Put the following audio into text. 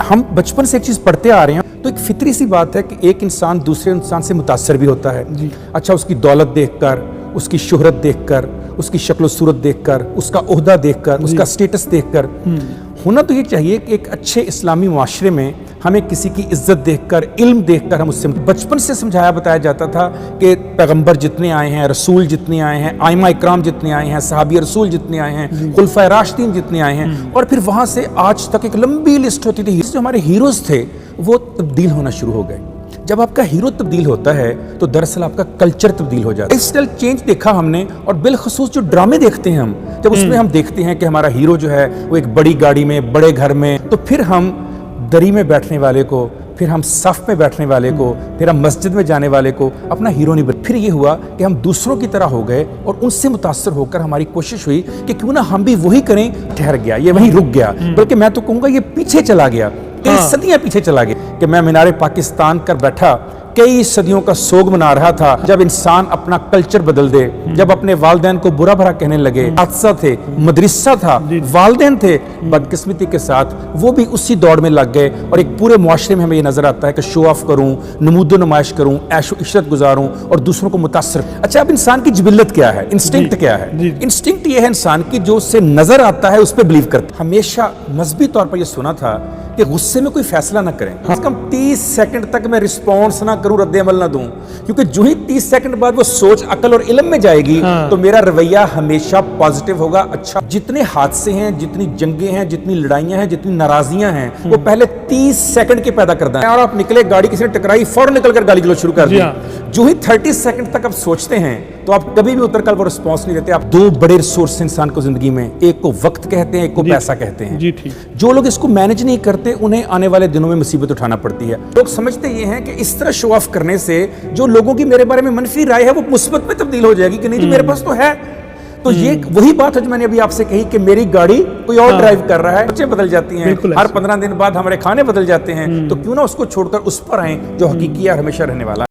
हम बचपन से एक चीज़ पढ़ते आ रहे हैं, तो एक फितरी सी बात है कि एक इंसान दूसरे इंसान से मुतासर भी होता है जी। अच्छा, उसकी दौलत देखकर, उसकी शोहरत देखकर, उसकी शक्ल सूरत देखकर, उसका ओहदा देखकर, उसका स्टेटस देखकर होना तो ये चाहिए कि एक अच्छे इस्लामी मुआशरे में हमें किसी की इज्जत देखकर, इल्म देखकर हम उससे बचपन से समझाया बताया जाता था कि पैगंबर जितने आए हैं, रसूल जितने आए हैं, आइमा इकराम जितने आए हैं, सहाबी रसूल जितने आए हैं, खुलफाए राशिदीन जितने आए हैं, और फिर वहाँ से आज तक एक लंबी लिस्ट होती थी। जो हमारे हीरोज़ थे वो तब्दील होना शुरू हो गए। जब आपका हीरो तब्दील होता है तो दरअसल आपका कल्चर तब्दील हो जाता है। लाइफस्टाइल चेंज देखा हमने, और बिलखसूस जो ड्रामे देखते हैं हम, जब उसमें हम देखते हैं कि हमारा हीरो जो है वो एक बड़ी गाड़ी में, बड़े घर में, तो फिर हम दरी में बैठने वाले को, फिर हम सफ में बैठने वाले को, फिर हम मस्जिद में जाने वाले को अपना हीरो नहीं बना। फिर ये हुआ कि हम दूसरों की तरह हो गए और उनसे मुतासर होकर हमारी कोशिश हुई कि क्यों ना हम भी वही करें। ठहर गया, ये वहीं रुक गया, बल्कि मैं तो कहूँगा ये पीछे चला गया, कई सदियां पीछे चला गया। कि मैं मीनारे पाकिस्तान कर बैठा कई सदियों का सोग मना रहा था, जब इंसान अपना कल्चर बदल दे, जब अपने वालदैन को बुरा भरा कहने लगे। हादसा थे, मदरसा था, वालदैन थे, बदकिस्मती के साथ वो भी उसी दौड़ में लग गए। और एक पूरे मुआशरे में हमें ये नजर आता है कि शो ऑफ करूं, नमूदो नुमाइश करूं, ऐशो इशरत गुजारूं और दूसरों को मुतासर। अच्छा, अब इंसान की जिबिल्लत क्या है, इंस्टिंक्ट क्या है? इंस्टिंक्ट ये है इंसान की जो उससे नजर आता है उस पर बिलीव करता है। हमेशा मजहबी तौर पर यह सुना था कि गुस्से में कोई फैसला ना करें, कम से कम 30 सेकंड तक मैं रिस्पॉन्स ना करूं, रद्द अमल ना दूं, क्योंकि जो ही 30 सेकंड बाद वो सोच अकल और इल्म में जाएगी तो मेरा रवैया हमेशा पॉजिटिव होगा। अच्छा, जितने हादसे हैं, जितनी जंगें हैं, जितनी लड़ाइयां हैं, जितनी नाराजियां हैं, वो पहले 30 सेकंड के पैदा करता है। और आप निकले, गाड़ी किसी ने टकराई, फौरन निकल कर गाली गलौज शुरू कर दी। जो ही 30 सेकंड तक आप सोचते हैं तो आप कभी भी उतर कर वो रिस्पॉन्स नहीं देते। आप दो बड़े रिसोर्स इंसान को जिंदगी में, एक को वक्त कहते हैं, एक को पैसा कहते हैं। जो लोग इसको मैनेज नहीं करते उन्हें आने वाले दिनों में मुसीबत उठाना पड़ती है। लोग समझते ये हैं कि इस तरह शो ऑफ करने से जो लोगों की मेरे बारे में मनफी राय है वो मुस्बत में तब्दील हो जाएगी कि नहीं जी मेरे पास तो है। तो ये वही बात है जो मैंने अभी आपसे कही कि मेरी गाड़ी कोई और ड्राइव कर रहा है, बच्चे बदल जाती हैं, हर 15 दिन बाद हमारे खाने बदल जाते हैं, तो क्यों ना उसको छोड़कर उस पर आए जो हकीकी और हमेशा रहने वाला है।